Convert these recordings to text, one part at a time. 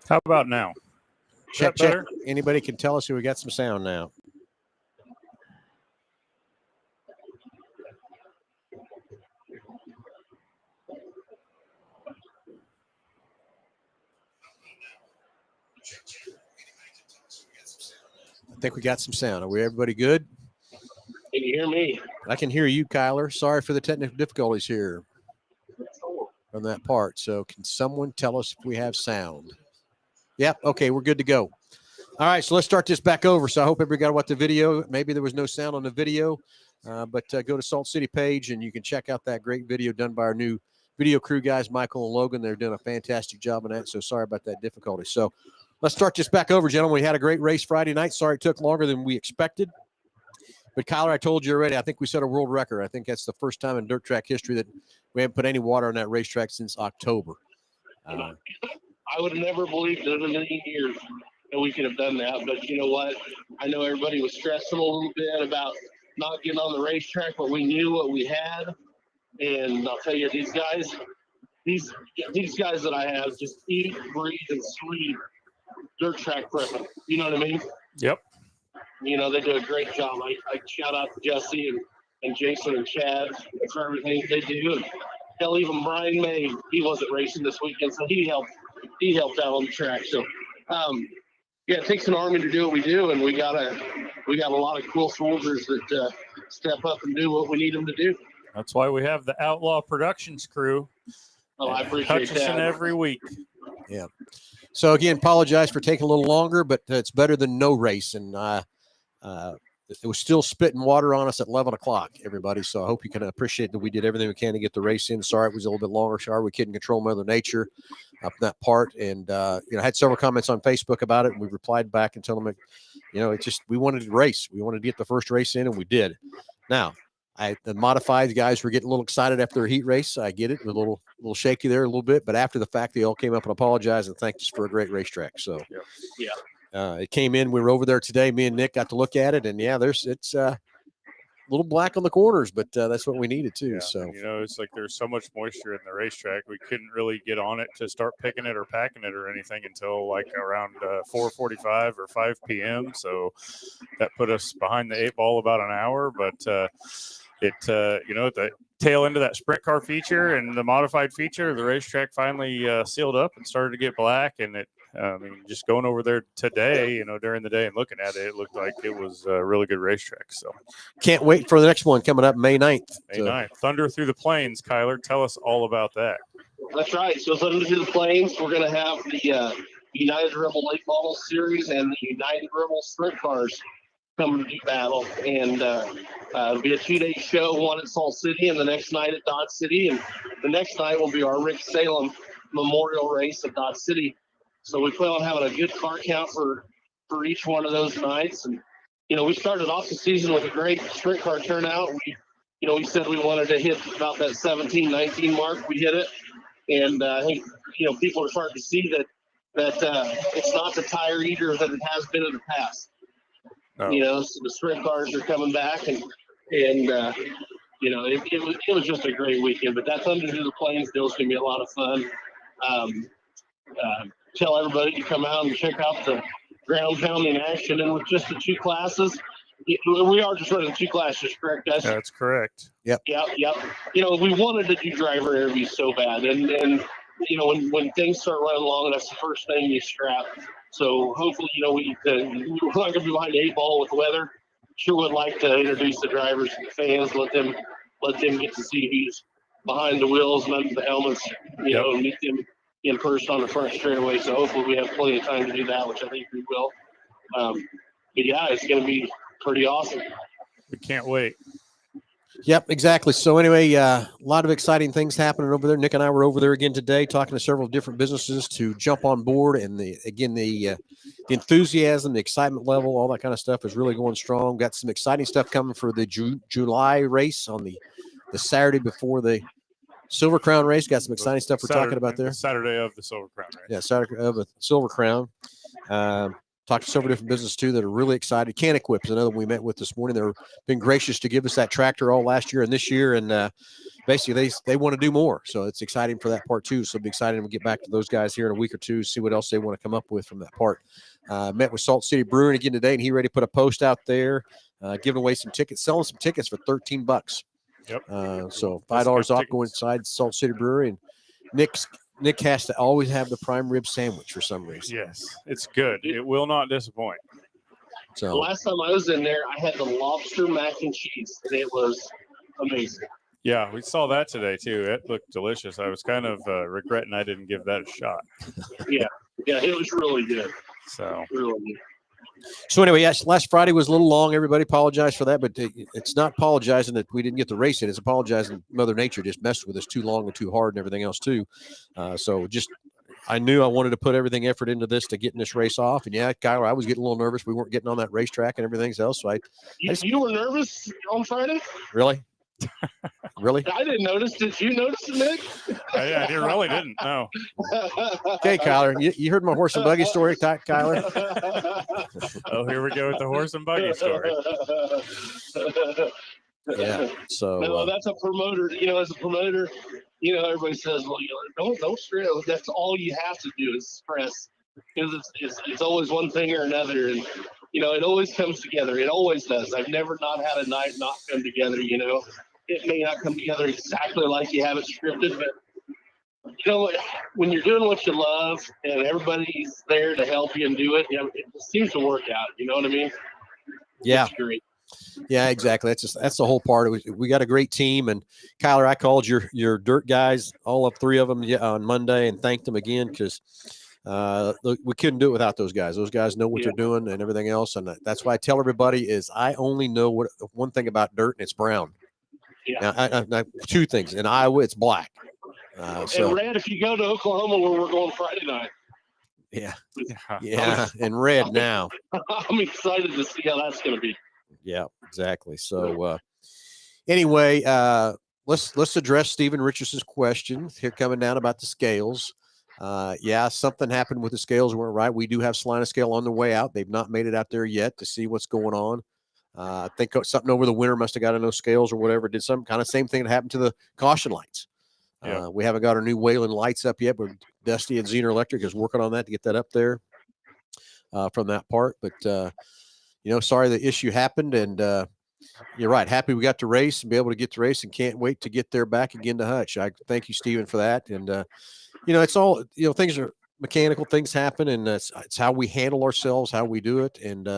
How about now? Check. Anybody can tell us who we got some sound now. I think we got some sound. Are we everybody good? Can you hear me? I can hear you, Kyler. Sorry for the technical difficulties here on that part. So can someone tell us if we have sound? Yep. Okay, we're good to go. All right, so let's start this back over. So I hope everybody got what the video. Maybe there was no sound on the video, but go to Salt City page and you can check out that great video done by our new video crew guys, Michael and Logan. They're doing a fantastic job on that. So sorry about that difficulty. So let's start this back over, gentlemen. We had a great race Friday night. Sorry it took longer than we expected. But Kyler, I told you already, I think we set a world record. I think that's the first time in dirt track history that we haven't put any water on that racetrack since October. I would have never believed in a million years that we could have done that. But you know what? I know everybody was stressing a little bit about not getting on the racetrack, but we knew what we had. And I'll tell you, these guys that I have just eat, breathe, and sleep dirt track prepping. You know what I mean? Yep. You know, they do a great job. I shout out to Jesse and Jason and Chad for everything they do. And hell, even Brian May, he wasn't racing this weekend, so he helped out on the track. So, yeah, it takes an army to do what we do, and we got a lot of cool soldiers that step up and do what we need them to do. That's why we have the Outlaw Productions crew. Oh, I appreciate Hutchison that. every week. Yeah. So again, apologize for taking a little longer, but it's better than no race. And it was still spitting water on us at 11 o'clock, everybody. So I hope you can appreciate that we did everything we can to get the race in. Sorry it was a little bit longer. Sorry we couldn't control Mother Nature up in that part. And, I had several comments on Facebook about it. And we replied back and told them, it's just we wanted to race. We wanted to get the first race in, and we did. Now, the modified guys were getting a little excited after their heat race. I get it. A little shaky there a little bit. But after the fact, they all came up and apologized and thanked us for a great racetrack. So, yeah. It came in. We were over there today. Me and Nick got to look at it. And, yeah, it's a little black on the corners, but that's what we needed, too. Yeah. So, it's like there's so much moisture in the racetrack. We couldn't really get on it to start picking it or packing it or anything until like around 4:45 or 5 p.m. So that put us behind the 8 ball about an hour. But at the tail end of that sprint car feature and the modified feature, the racetrack finally sealed up and started to get black. And just going over there today, during the day and looking at it, it looked like it was a really good racetrack. So can't wait for the next one coming up May 9th. May 9th. Thunder Through the Plains. Kyler, tell us all about that. That's right. So Thunder Through the Plains, we're going to have the United Rebel Late Model Series and the United Rebel Sprint Cars coming to do battle. And it'll be a 2-day show, one at Salt City and the next night at Dodge City. And the next night will be our Rick Salem Memorial Race at Dodge City. So we plan on having a good car count for each one of those nights. And, we started off the season with a great sprint car turnout. We said we wanted to hit about that 17, 19 mark. We hit it. And I think, people are starting to see that it's not the tire eater that it has been in the past. Oh. So the sprint cars are coming back, and it was just a great weekend. But that Thunder Through the Plains deal is going to be a lot of fun. Tell everybody to come out and check out the ground pound in action. And with just the 2 classes, we are just running 2 classes, correct, guys? That's correct. Yep. We wanted to do driver interviews so bad, and when things start running long, that's the first thing you scrap. So hopefully, we're not going to be behind the 8 ball with weather. Sure would like to introduce the drivers to the fans, let them get to see who's behind the wheels and under the helmets, and meet them in person on the front straightaway. So hopefully we have plenty of time to do that, which I think we will. But yeah, it's going to be pretty awesome. We can't wait. Yep, exactly. So anyway, a lot of exciting things happening over there. Nick and I were over there again today talking to several different businesses to jump on board. And the enthusiasm, the excitement level, all that kind of stuff is really going strong. Got some exciting stuff coming for the July race on the Saturday before the Silver Crown race. Got some exciting stuff we're talking about there. Saturday of the Silver Crown race. Yeah, Saturday of the Silver Crown. talked to several different businesses too that are really excited. Can Equip is another one we met with this morning. They've been gracious to give us that tractor all last year and this year, and basically they want to do more. So it's exciting for that part too. So it'll be exciting to get back to those guys here in a week or two, see what else they want to come up with from that part. Met with Salt City Brewing again today, and he ready to put a post out there, giving away some tickets, selling some tickets for $13. Yep. So $5 off going inside Salt City Brewery. And Nick has to always have the prime rib sandwich for some reason. Yes, it's good. It will not disappoint. The So last time I was in there, I had the lobster mac and cheese, and it was amazing. Yeah, we saw that today too. It looked delicious. I was kind of regretting I didn't give that a shot. Yeah, it was really good. So Really good. So anyway, yes, last Friday was a little long. Everybody apologize for that, but it's not apologizing that we didn't get the race in. It's apologizing Mother Nature just messed with us too long and too hard and everything else too. So I knew I wanted to put everything effort into this to getting this race off. And yeah, Kyler, I was getting a little nervous. We weren't getting on that racetrack and everything else. So You were nervous on Friday? really? Really? I didn't notice. Did you notice it, Nick? I really didn't. No. Okay, Kyler, you heard my horse and buggy story, Kyler? Oh, here we go with the horse and buggy story. Yeah. So No, that's a promoter. As a promoter, everybody says, well, don't stress. That's all you have to do is stress, because it's always one thing or another, and it always comes together. It always does. I've never not had a night not come together. It may not come together exactly like you have it scripted, but when you're doing what you love and everybody's there to help you and do it, it seems to work out. You know what I mean? yeah. It's great. Yeah, exactly. That's the whole part. We got a great team, and Kyler, I called your dirt guys, all of three of them, on Monday, and thanked them again because we couldn't do it without those guys. Those guys know what they're doing and everything else, and that's why I tell everybody is I only know one thing about dirt, and it's brown. Yeah. Now, two things. In Iowa, it's black. And red, if you go to Oklahoma, where we're going Friday night. Yeah, and red now. I'm excited to see how that's going to be. Yeah, exactly. So anyway, let's address Stephen Richardson's question here coming down about the scales. Something happened with the scales weren't right. We do have Salina scale on the way out. They've not made it out there yet to see what's going on. I think something over the winter must have got in those scales or whatever. Did some kind of same thing that happened to the caution lights. Yeah. We haven't got our new Wayland lights up yet, but Dusty and Zener Electric is working on that to get that up there from that part. But sorry the issue happened, and you're right. Happy we got to race and be able to get to race, and can't wait to get there back again to Hutch. I thank you, Stephen, for that. And it's all things are mechanical, things happen, and it's how we handle ourselves, how we do it, and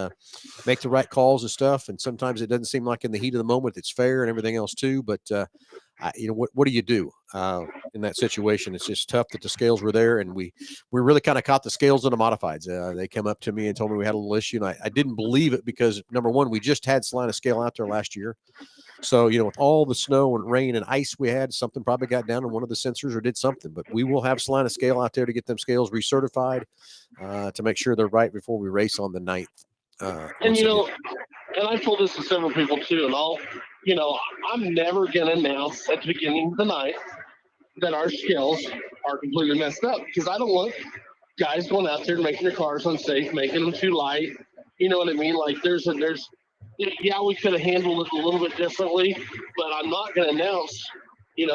make the right calls and stuff. And sometimes it doesn't seem like in the heat of the moment it's fair and everything else too. But what do you do in that situation? It's just tough that the scales were there, and we really kind of caught the scales in the modifieds. They came up to me and told me we had a little issue, and I didn't believe it because number one, we just had Salina scale out there last year. So, with all the snow and rain and ice we had, something probably got down on one of the sensors or did something. But we will have Salina scale out there to get them scales recertified to make sure they're right before we race on the 9th. And I've told this to several people too, and I'm never going to announce at the beginning of the night that our scales are completely messed up, because I don't want guys going out there and making their cars unsafe, making them too light. You know what I mean? Like we could have handled it a little bit differently, but I'm not going to announce, we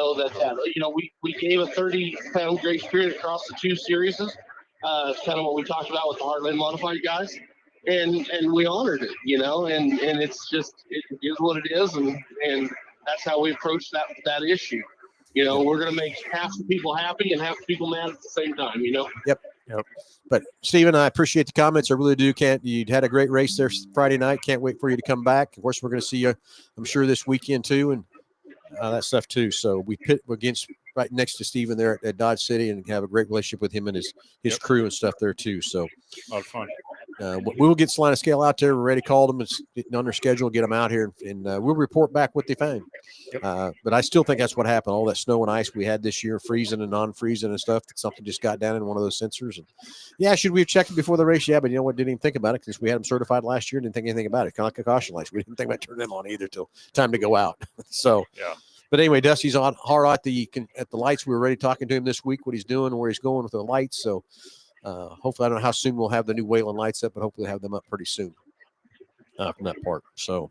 gave a 30-pound grace period across the two series. It's kind of what we talked about with the Heartland Modified guys. And we honored it, and it's just, it is what it is. And that's how we approach that issue. We're going to make half the people happy and half the people mad at the same time, Yep. But Stephen, I appreciate the comments. I really do. You had a great race there Friday night. Can't wait for you to come back. Of course, we're going to see you, I'm sure, this weekend too, and that stuff too. So we pit against right next to Stephen there at Dodge City, and have a great relationship with him and his crew and stuff there too. So a lot of fun. We will get Salina scale out there. We're ready to call them. It's getting on their schedule, get them out here, and we'll report back what they find. But I still think that's what happened. All that snow and ice we had this year, freezing and non-freezing and stuff, something just got down in one of those sensors. And should we have checked it before the race? Yeah, but you know what? Didn't even think about it because we had them certified last year. Didn't think anything about it. Kind of like a caution lights. We didn't think about turning them on either till time to go out. So, yeah. But anyway, Dusty's on hard at the lights. We were already talking to him this week, what he's doing, where he's going with the lights. So Hopefully, I don't know how soon we'll have the new Wayland lights up, but hopefully have them up pretty soon from that part. So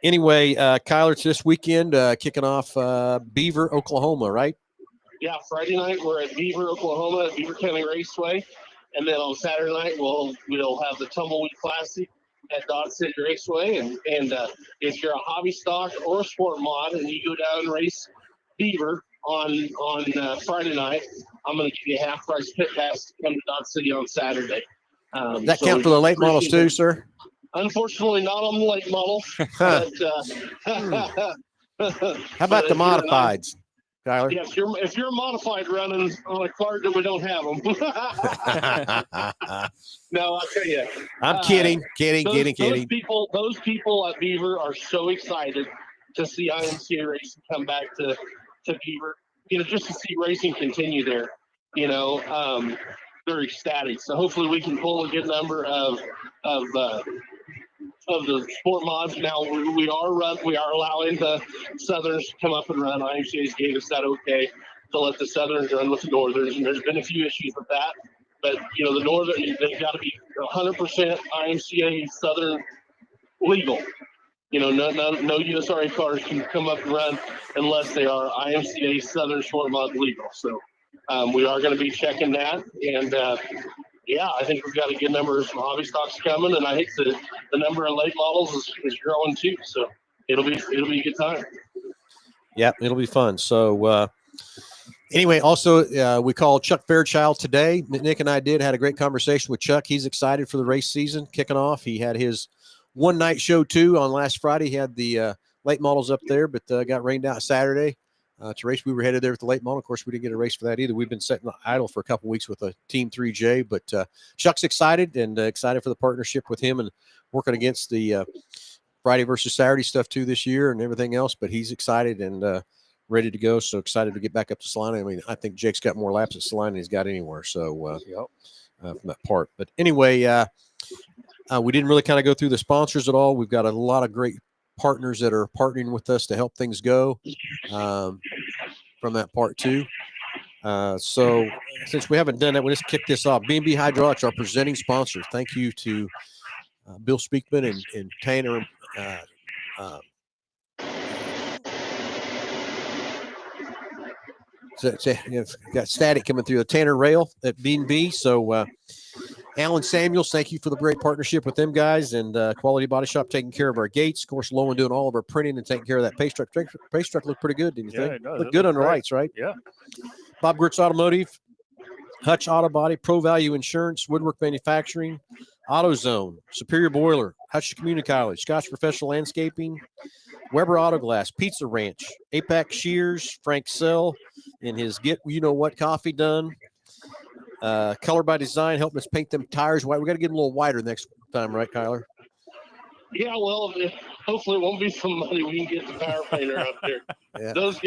anyway, Kyler, it's this weekend, kicking off Beaver, Oklahoma, right? Yeah, Friday night we're at Beaver, Oklahoma, at Beaver County Raceway, and then on Saturday night we'll have the Tumbleweed Classic at Dodge City Raceway. And if you're a hobby stock or a sport mod and you go down and race Beaver on Friday night, I'm going to give you a half price pit pass to come to Dodge City on Saturday. That count for the late models too, sir? Unfortunately, not on the late models. But, how about the modifieds, Kyler? Yeah, if you're modified running on a card that we don't have them. No, I'll tell you. I'm kidding. Those people at Beaver are so excited to see IMCA racing come back to Beaver. Just to see racing continue there. They're ecstatic. So hopefully we can pull a good number of the sport mods. Now we are allowing the Southerns to come up and run. IMCA's gave us that okay to let the Southerns run with the Northerns, and there's been a few issues with that. But the Northern, they've got to be 100% IMCA Southern legal. No USRA cars can come up and run unless they are IMCA Southern Sport Mod legal. So we are going to be checking that, and yeah, I think we've got a good number of hobby stocks coming, and I think the number of late models is growing too. So it'll be a good time. Yeah, it'll be fun. So anyway, also we called Chuck Fairchild today. Nick and I had a great conversation with Chuck. He's excited for the race season kicking off. He had his one night show too on last Friday. He had the late models up there, but got rained out Saturday. To race, we were headed there with the late model. Of course, we didn't get a race for that either. We've been sitting idle for a couple of weeks with a Team 3J, but Chuck's excited and excited for the partnership with him and working against the Friday versus Saturday stuff too this year and everything else. But he's excited and ready to go. So excited to get back up to Salina. I mean, I think Jake's got more laps at Salina than he's got anywhere. So from that part. But anyway, we didn't really kind of go through the sponsors at all. We've got a lot of great partners that are partnering with us to help things go from that part too. So since we haven't done that, we'll just kick this off. B&B Hydraulics, our presenting sponsor. Thank you to Bill Speakman and Tanner. It's got static coming through the Tanner Rail at B&B. So Alan Samuels, thank you for the great partnership with them guys, and Quality Body Shop taking care of our gates. Of course, Lowen doing all of our printing and taking care of that pace truck. Pace truck looked pretty good, didn't you think? It does. Looked good under lights, right? Yeah. Bob Gritz Automotive, Hutch Auto Body, Pro Value Insurance, Woodwork Manufacturing, AutoZone, Superior Boiler, Hutch Community College, Scotch Professional Landscaping, Weber Auto Glass, Pizza Ranch, APAC Shears, Frank Sell, and his Get You Know What coffee done. Color by Design, helping us paint them tires white. We got to get them a little wider next time, right, Kyler? Yeah, well, hopefully it won't be somebody we can get the power painter up there. Yeah. Those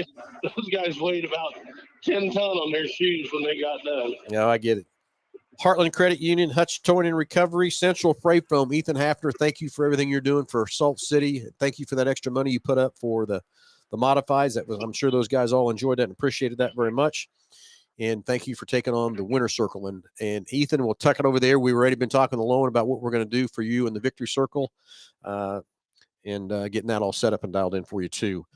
guys weighed about 10 ton on their shoes when they got done. Yeah, I get it. Heartland Credit Union, Hutch Towing and Recovery, Central Freight Foam, Ethan Hafner, thank you for everything you're doing for Salt City. Thank you for that extra money you put up for the modifies. I'm sure those guys all enjoyed that and appreciated that very much. And thank you for taking on the winner circle. And Ethan, we'll tuck it over there. We've already been talking to Lowen about what we're going to do for you in the victory circle and getting that all set up and dialed in for you too.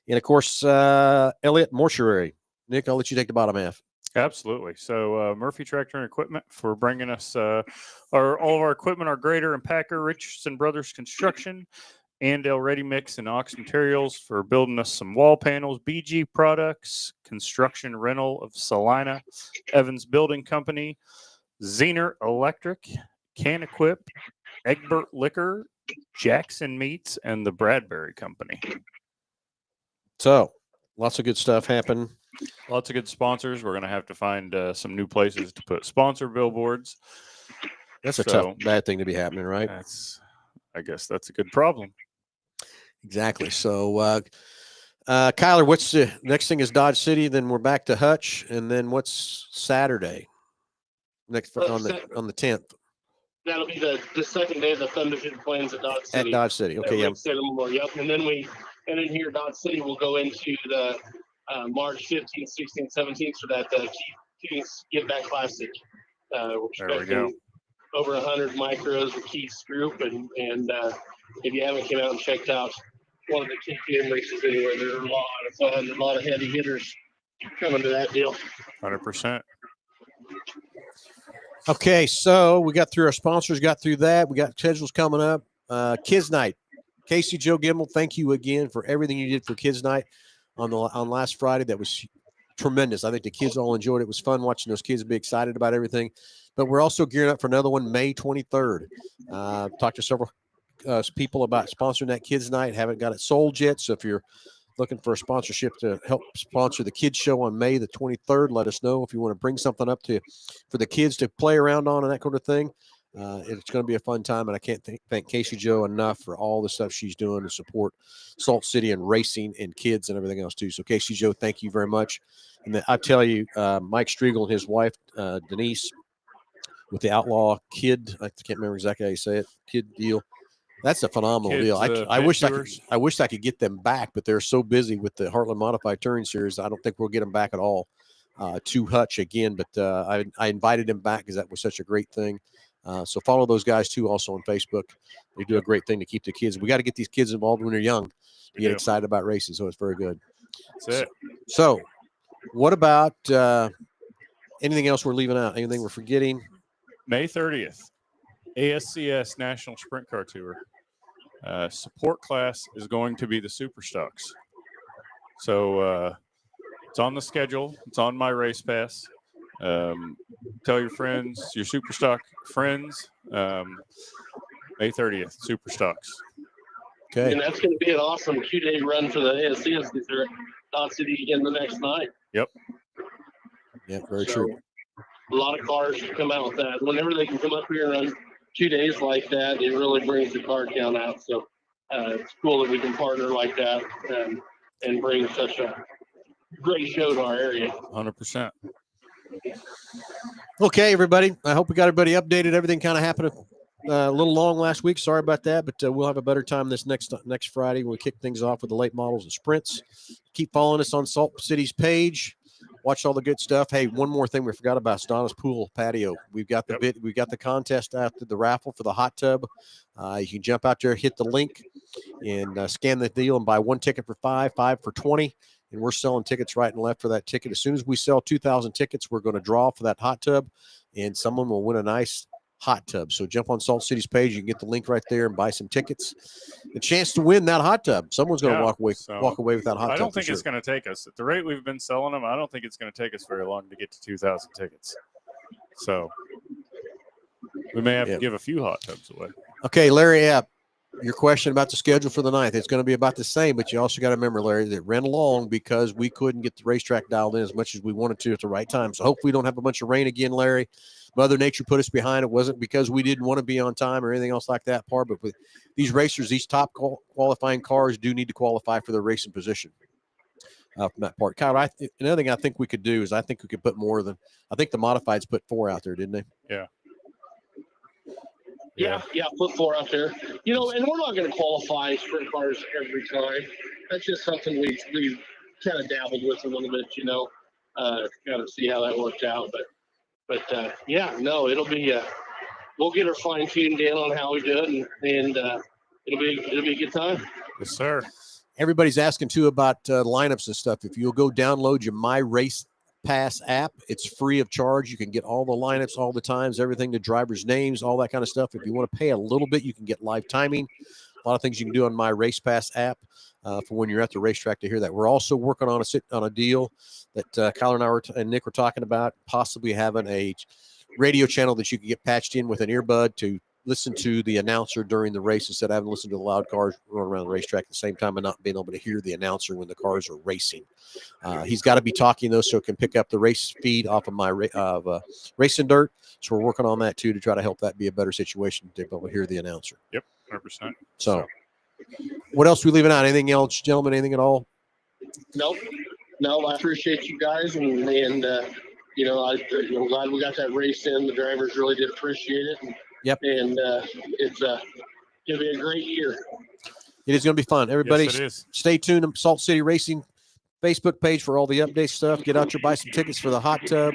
And of course, Elliott Mortuary. Nick, I'll let you take the bottom half. Absolutely. So Murphy Tractor and Equipment for bringing us all of our equipment, our grader and packer, Richardson Brothers Construction, Andale Ready Mix and Ox Materials for building us some wall panels, BG Products, Construction Rental of Salina, Evans Building Company, Zener Electric, Can Equip, Egbert Liquor, Jackson Meats, and the Bradbury Company. So lots of good stuff happening. Lots of good sponsors. We're going to have to find some new places to put sponsor billboards. That's a tough, bad thing to be happening, right? I guess that's a good problem. Exactly. So, Kyler, what's the next thing is Dodge City, then we're back to Hutch, and then what's Saturday next on the 10th? That'll be the second day of the Thunderford Plains at Dodge City. At Dodge City, okay, yeah. Yep, and then here Dodge City will go into the March 15th, 16th, 17th for that Give Back Classic. We're There we expecting go. over 100 micros with Keith's group, and if you haven't come out and checked out one of the KTM races anywhere, there's a lot of fun, a lot of heavy hitters coming to that deal. 100%. Okay, so we got through our sponsors, got through that. We got schedules coming up. Kids Night. Casey Joe Gimbel, thank you again for everything you did for Kids Night on last Friday. That was tremendous. I think the kids all enjoyed it. It was fun watching those kids be excited about everything. But we're also gearing up for another one May 23rd. Talked to several people about sponsoring that Kids Night. Haven't got it sold yet. So if you're looking for a sponsorship to help sponsor the kids show on May the 23rd, let us know if you want to bring something up for the kids to play around on and that kind of thing. It's going to be a fun time, and I can't thank Casey Joe enough for all the stuff she's doing to support Salt City and racing and kids and everything else too. So Casey Joe, thank you very much. And then I tell you, Mike Striegel and his wife Denise with the Outlaw Kid, I can't remember exactly how you say it, kid deal. That's a phenomenal deal. I wish I could get them back, but they're so busy with the Heartland Modified Touring Series. I don't think we'll get them back at all to Hutch again. But I invited him back because that was such a great thing. So follow those guys too, also on Facebook. They do a great thing to keep the kids. We got to get these kids involved when they're young to get excited about racing. So it's very good. That's it. So what about anything else we're leaving out? Anything we're forgetting? May 30th, ASCS National Sprint Car Tour. Support class is going to be the Super Stocks. So it's on the schedule. It's on my race pass. Tell your friends, your Super Stock friends, May 30th, Super Stocks. Okay. And that's going to be an awesome 2-day run for the ASCS because they're at Saltcity again the next night. Yep. Yeah, very true. A lot of cars come out with that. Whenever they can come up here and run 2 days like that, it really brings the car count out. So it's cool that we can partner like that and bring such a great show to our area. 100%. Okay, everybody. I hope we got everybody updated. Everything kind of happened a little long last week. Sorry about that, but we'll have a better time this next Friday when we kick things off with the late models and sprints. Keep following us on Salt City's page. Watch all the good stuff. Hey, one more thing we forgot about: Donna's Pool Patio. We've got we've got the contest after the raffle for the hot tub. You can jump out there, hit the link, and scan the deal and buy 1 ticket for $5, 5 for $20. And we're selling tickets right and left for that ticket. As soon as we sell 2,000 tickets, we're going to draw for that hot tub, and someone will win a nice hot tub. So jump on Salt City's page. You can get the link right there and buy some tickets. The chance to win that hot tub. Someone's going to walk away with that hot tub. I don't think it's going to take us, at the rate we've been selling them, I don't think it's going to take us very long to get to 2,000 tickets. So we may have to give a few hot tubs away. Okay, Larry, your question about the schedule for the 9th, it's going to be about the same, but you also got to remember, Larry, that it ran along because we couldn't get the racetrack dialed in as much as we wanted to at the right time. So hopefully we don't have a bunch of rain again, Larry. Mother Nature put us behind. It wasn't because we didn't want to be on time or anything else like that part, but with these racers, these top qualifying cars do need to qualify for their racing position from that part. Kyle, another thing I think we could do is I think we could put more than – I think the Modifieds put 4 out there, didn't they? Yeah, put 4 out there. You know, and we're not going to qualify sprint cars every time. That's just something we kind of dabbled with a little bit, you know, kind of see how that worked out. But it'll be we'll get her fine tuned in on how we do it, and it'll be a good time. Yes, sir. Everybody's asking too about lineups and stuff. If you'll go download your My Race Pass app, it's free of charge. You can get all the lineups, all the times, everything, the drivers' names, all that kind of stuff. If you want to pay a little bit, you can get live timing. A lot of things you can do on My Race Pass app for when you're at the racetrack to hear that. We're also working on a deal that Kyler and I and Nick were talking about, possibly having a radio channel that you can get patched in with an earbud to listen to the announcer during the race instead of having to listen to the loud cars run around the racetrack at the same time and not being able to hear the announcer when the cars are racing. He's got to be talking, though, so it can pick up the race feed off of my Racing Dirt. So we're working on that, too, to try to help that be a better situation to be able to hear the announcer. Yep, 100%. So what else are we leaving out? Anything else, gentlemen? Anything at all? No, I appreciate you guys, and I'm glad we got that race in. The drivers really did appreciate it. And it's going to be a great year. It is going to be fun. Everybody, yes, stay tuned to Salt City Racing Facebook page for all the update stuff. Get out your buy some tickets for the hot tub.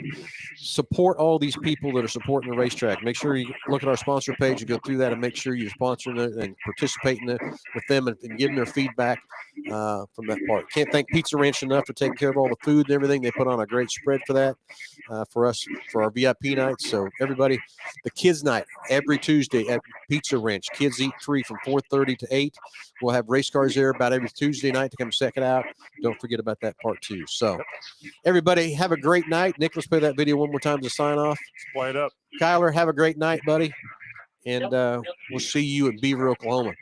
support all these people that are supporting the racetrack. Make sure you look at our sponsor page and go through that and make sure you're sponsoring it and participating with them and giving their feedback from that part. Can't thank Pizza Ranch enough for taking care of all the food and everything. They put on a great spread for that for us, for our VIP nights. So everybody, the kids night every Tuesday at Pizza Ranch. Kids eat free from 4:30 to 8. We'll have race cars there about every Tuesday night to come check it out. Don't forget about that part too. So everybody have a great night. Nicholas, play that video one more time to sign off. Play it up. Kyler, have a great night, buddy. And we'll see you in Beaver, Oklahoma.